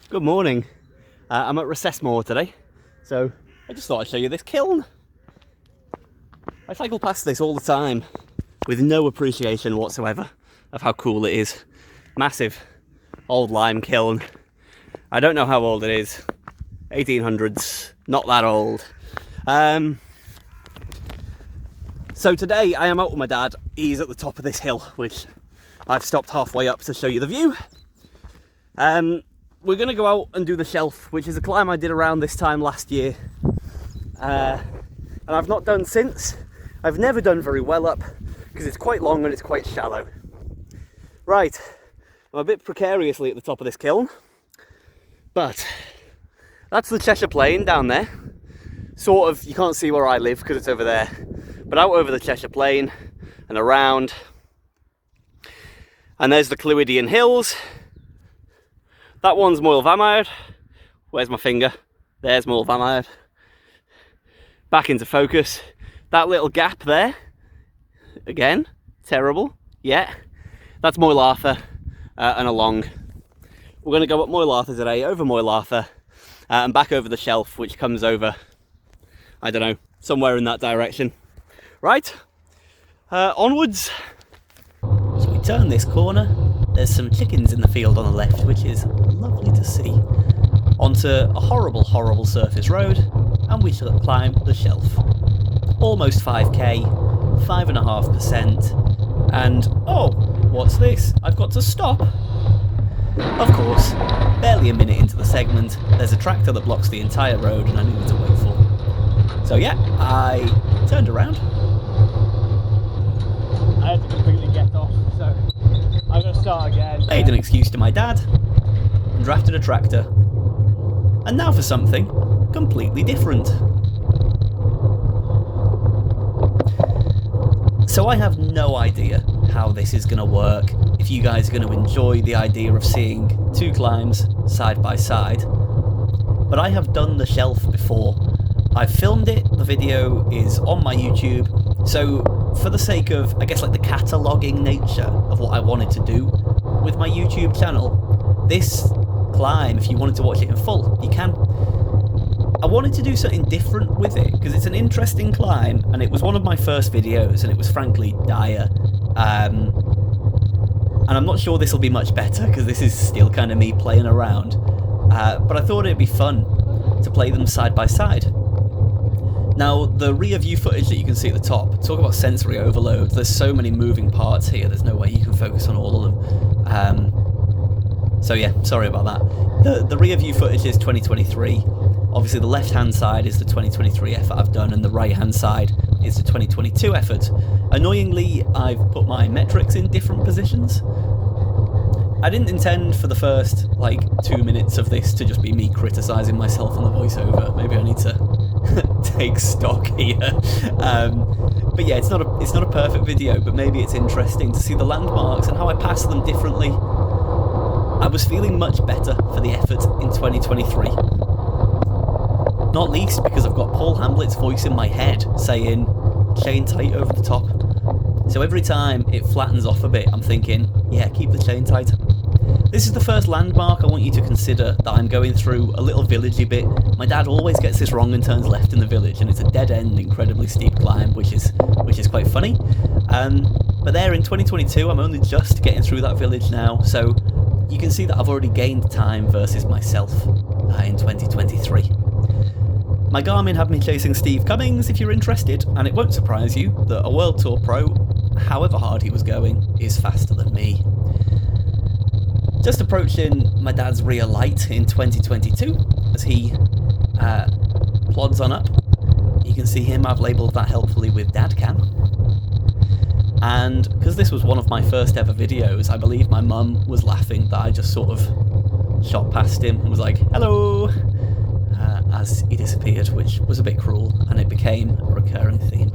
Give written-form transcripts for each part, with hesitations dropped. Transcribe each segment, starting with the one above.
Good morning. I'm at Recessmore today, so I just thought I'd show you this kiln. I cycle past this all the time with no appreciation whatsoever of how cool it is. Massive old lime kiln. I don't know how old it is. 1800s, not that old. So today I am out with my dad. He's at the top of this hill, which I've stopped halfway up to show you the view. We're going to go out and do the shelf, which is a climb I did around this time last year. And I've not done since. I've never done very well up because it's quite long and it's quite shallow. Right, I'm a bit precariously at the top of this kiln, but that's the Cheshire Plain down there. Sort of, you can't see where I live because it's over there, but out over the Cheshire Plain and around. And there's the Clwydian Hills. That one's Moel Famau. Where's my finger? There's Moel Famau. Back into focus. That little gap there, again, terrible, yeah. That's Moel Arthur and along. We're going to go up Moel Arthur today, over Moel Arthur, and back over the shelf, which comes over, I don't know, somewhere in that direction. Right, onwards. So we turn this corner, there's some chickens in the field on the left, which is lovely to see, onto a horrible, horrible surface road, and we shall climb the shelf. Almost 5k, 5.5%, and oh, what's this? I've got to stop. Of course, barely a minute into the segment, there's a tractor that blocks the entire road and I needed to wait for. So yeah, I turned around. I had to completely get off, so I'm going to start again. Made an excuse to my dad, and drafted a tractor. And now for something completely different. So I have no idea how this is going to work, if you guys are going to enjoy the idea of seeing two climbs side by side. But I have done the shelf before. I've filmed it, the video is on my YouTube, so for the sake of, I guess, like the cataloguing nature of what I wanted to do with my YouTube channel, this climb, if you wanted to watch it in full, you can. I wanted to do something different with it, because it's an interesting climb, and it was one of my first videos, and it was frankly dire. And I'm not sure this will be much better, because this is still kind of me playing around. But I thought it'd be fun to play them side by side. Now, the rear view footage that you can see at the top, talk about sensory overload, there's so many moving parts here, there's no way you can focus on all of them. So yeah, sorry about that. The rear view footage is 2023. Obviously the left hand side is the 2023 effort I've done, and the right hand side is the 2022 effort. Annoyingly, I've put my metrics in different positions. I didn't intend for the first, 2 minutes of this to just be me criticising myself on the voiceover. Maybe I need to take stock here. But yeah, it's not a perfect video, but maybe it's interesting to see the landmarks and how I pass them differently. I was feeling much better for the effort in 2023. Not least because I've got Paul Hamlet's voice in my head saying, chain tight over the top. So every time it flattens off a bit, I'm thinking, yeah, keep the chain tight. This is the first landmark I want you to consider that I'm going through a little villagey bit. My dad always gets this wrong and turns left in the village, and it's a dead end, incredibly steep climb, which is quite funny. But there in 2022, I'm only just getting through that village now, so you can see that I've already gained time versus myself in 2023. My Garmin had me chasing Steve Cummings, if you're interested, and it won't surprise you that a World Tour pro, however hard he was going, is faster than me. Just approaching my dad's rear light in 2022, as he plods on up. You can see him, I've labelled that helpfully with Dadcam. And because this was one of my first ever videos, I believe my mum was laughing that I just sort of shot past him and was like, hello, as he disappeared, which was a bit cruel, and it became a recurring theme.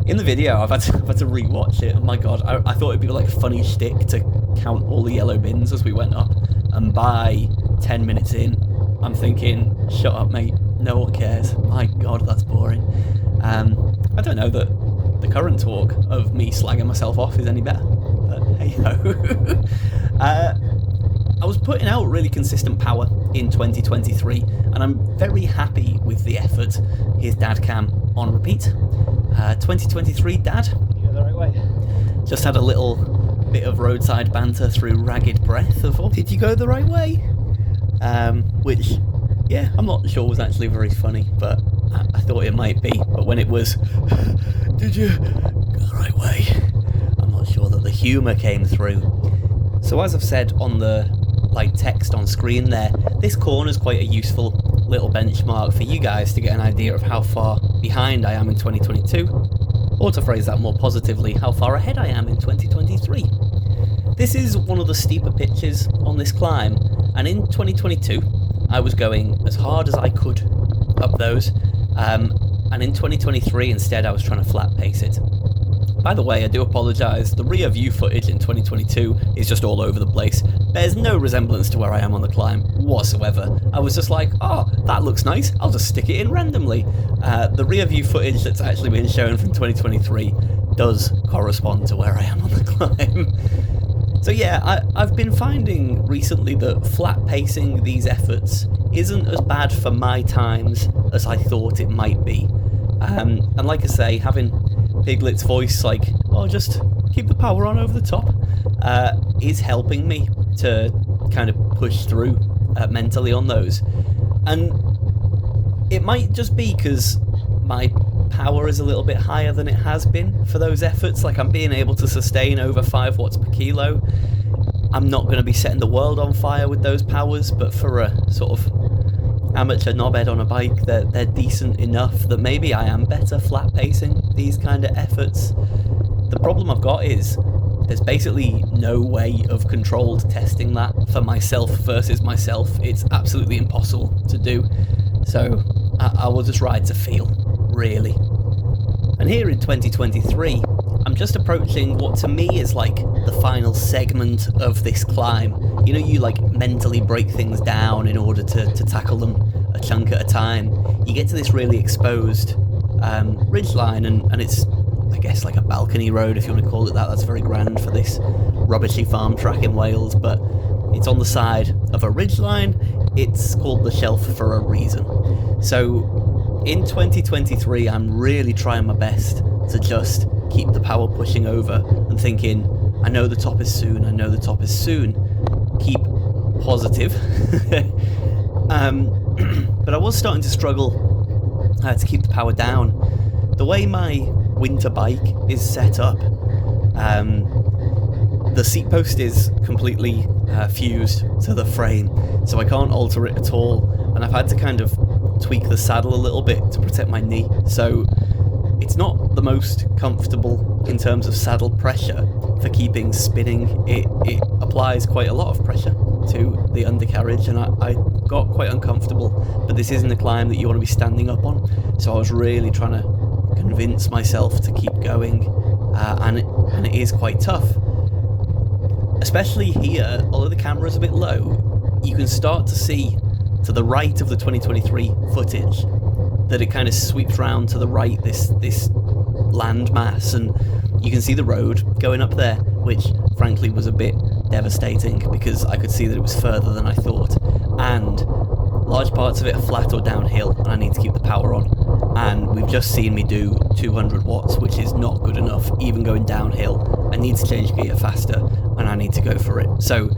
In the video, I've had to re-watch it, and my god, I thought it'd be like a funny shtick to count all the yellow bins as we went up, and by 10 minutes in, I'm thinking, shut up mate, no one cares, my god, that's boring. I don't know that the current talk of me slagging myself off is any better, but hey ho. I was putting out really consistent power in 2023, and I'm very happy with the effort. Here's Dad Cam on repeat. 2023 Dad. You go the right way. Just had a little bit of roadside banter through ragged breath of, oh, did you go the right way? Which, yeah, I'm not sure was actually very funny, but I thought it might be. But when it was, did you go the right way? I'm not sure that the humour came through. So as I've said on the text on screen there, this corner is quite a useful little benchmark for you guys to get an idea of how far behind I am in 2022, or to phrase that more positively, how far ahead I am in 2023. This is one of the steeper pitches on this climb, and in 2022 I was going as hard as I could up those, and in 2023 instead I was trying to flat pace it. By the way, I do apologise, the rear view footage in 2022 is just all over the place. Bears no resemblance to where I am on the climb whatsoever. I was just like, oh, that looks nice, I'll just stick it in randomly. The rear view footage that's actually been shown from 2023 does correspond to where I am on the climb. So yeah, I've been finding recently that flat pacing these efforts isn't as bad for my times as I thought it might be. And like I say, having Piglet's voice like, oh, just keep the power on over the top, is helping me to kind of push through mentally on those. And it might just be because my power is a little bit higher than it has been for those efforts. Like, I'm being able to sustain over 5 watts per kilo. I'm not going to be setting the world on fire with those powers, but for a sort of amateur knobhead on a bike, they're decent enough that maybe I am better flat pacing these kind of efforts. The problem I've got is there's basically no way of controlled testing that for myself versus myself. It's absolutely impossible to do. So I will just ride to feel, really. And here in 2023, I'm just approaching what to me is like the final segment of this climb. You know, you like mentally break things down in order to tackle them a chunk at a time. You get to this really exposed ridgeline, and it's, I guess, like a balcony road, if you want to call it that. That's very grand for this rubbishy farm track in Wales, but it's on the side of a ridgeline. It's called the Shelf for a reason. So in 2023, I'm really trying my best to just keep the power pushing over and thinking, I know the top is soon, I know the top is soon. Keep positive. But I was starting to struggle to keep the power down. The way my winter bike is set up, the seat post is completely fused to the frame, so I can't alter it at all, and I've had to kind of tweak the saddle a little bit to protect my knee, so it's not the most comfortable in terms of saddle pressure for keeping spinning. It applies quite a lot of pressure to the undercarriage, and I got quite uncomfortable, but this isn't a climb that you want to be standing up on, so I was really trying to convince myself to keep going, and it is quite tough. Especially here, although the camera's a bit low, you can start to see to the right of the 2023 footage that it kind of sweeps round to the right, this land mass, and you can see the road going up there, which frankly was a bit devastating because I could see that it was further than I thought, and large parts of it are flat or downhill, and I need to keep the power on, and we've just seen me do 200 watts, which is not good enough, even going downhill. I need to change gear faster, and I need to go for it. So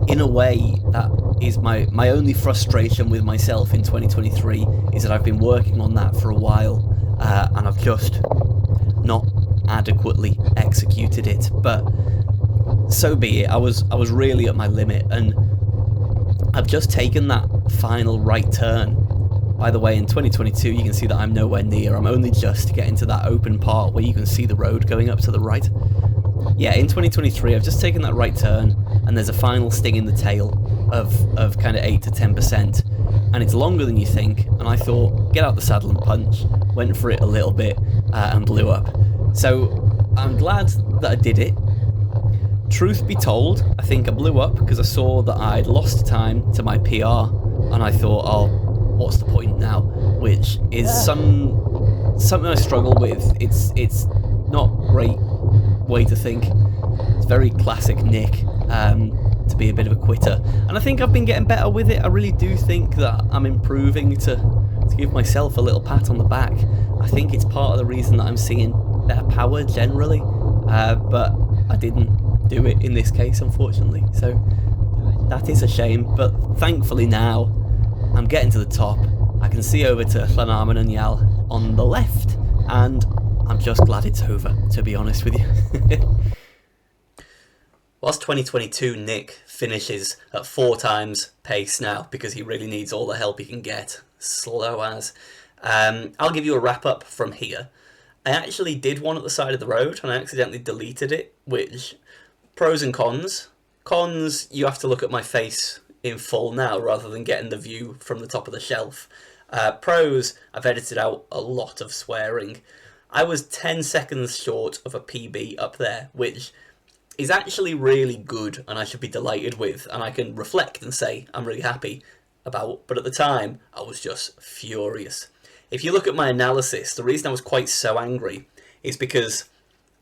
in a way, that is my only frustration with myself in 2023, is that I've been working on that for a while, and I've just not adequately executed it. But so be it. I was really at my limit, and I've just taken that final right turn. By the way, in 2022, you can see that I'm nowhere near. I'm only just getting to that open part where you can see the road going up to the right. Yeah, in 2023, I've just taken that right turn, and there's a final sting in the tail of kind of 8 to 10%, and it's longer than you think, and I thought, get out the saddle and punch, went for it a little bit, and blew up. So I'm glad that I did it. Truth be told, I think I blew up because I saw that I'd lost time to my PR, and I thought, oh, what's the point now? Which is something I struggle with. It's not a great way to think. It's very classic Nick. to be a bit of a quitter. And I think I've been getting better with it. I really do think that I'm improving to give myself a little pat on the back. I think it's part of the reason that I'm seeing better power generally, but I didn't do it in this case, unfortunately. So that is a shame, but thankfully now I'm getting to the top. I can see over to Llanarmon and Yal on the left, and I'm just glad it's over, to be honest with you. Whilst 2022 Nick finishes at 4 times pace now because he really needs all the help he can get, slow as. I'll give you a wrap up from here. I actually did one at the side of the road and I accidentally deleted it, which pros and cons. Cons, you have to look at my face in full now rather than getting the view from the top of the shelf. Pros, I've edited out a lot of swearing. I was 10 seconds short of a PB up there, which is actually really good and I should be delighted with, and I can reflect and say I'm really happy about, but at the time I was just furious. If you look at my analysis, the reason I was quite so angry is because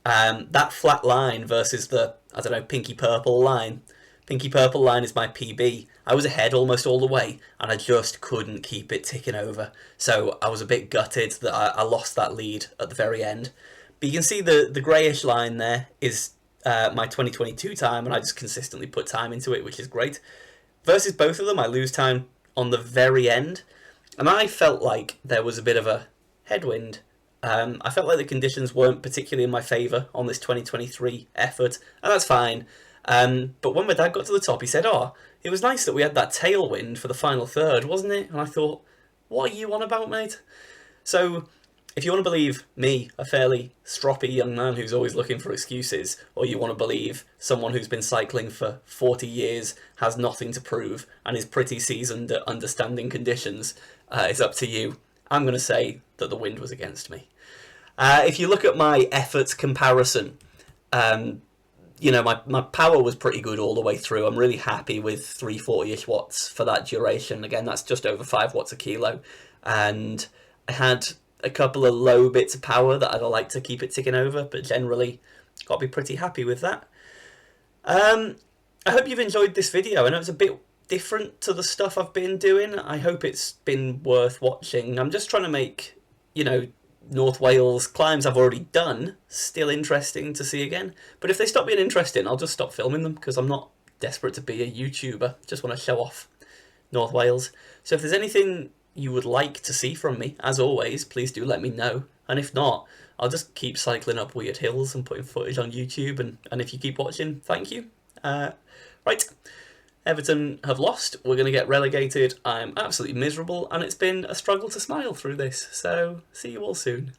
that flat line versus the, I don't know, pinky purple line. Pinky purple line is my PB. I was ahead almost all the way and I just couldn't keep it ticking over. So I was a bit gutted that I lost that lead at the very end. But you can see the greyish line there is my 2022 time, and I just consistently put time into it, which is great. Versus both of them, I lose time on the very end, and I felt like there was a bit of a headwind. I felt like the conditions weren't particularly in my favour on this 2023 effort, and that's fine. But when my dad got to the top, he said, "Oh, it was nice that we had that tailwind for the final third, wasn't it?" And I thought, what are you on about, mate? So if you want to believe me, a fairly stroppy young man who's always looking for excuses, or you want to believe someone who's been cycling for 40 years, has nothing to prove, and is pretty seasoned at understanding conditions, it's up to you. I'm going to say that the wind was against me. If you look at my efforts comparison, you know, my power was pretty good all the way through. I'm really happy with 340-ish watts for that duration. Again, that's just over 5 watts a kilo. And I had a couple of low bits of power that I'd like to keep it ticking over, but generally got to be pretty happy with that. I hope you've enjoyed this video. I know it's a bit different to the stuff I've been doing. I hope it's been worth watching. I'm just trying to make, you know, North Wales climbs I've already done still interesting to see again. But if they stop being interesting, I'll just stop filming them, because I'm not desperate to be a YouTuber. Just want to show off North Wales. So if there's anything you would like to see from me, as always, please do let me know. And if not, I'll just keep cycling up weird hills and putting footage on YouTube, and if you keep watching, thank you. Right, Everton have lost, we're going to get relegated, I'm absolutely miserable, and it's been a struggle to smile through this, so see you all soon.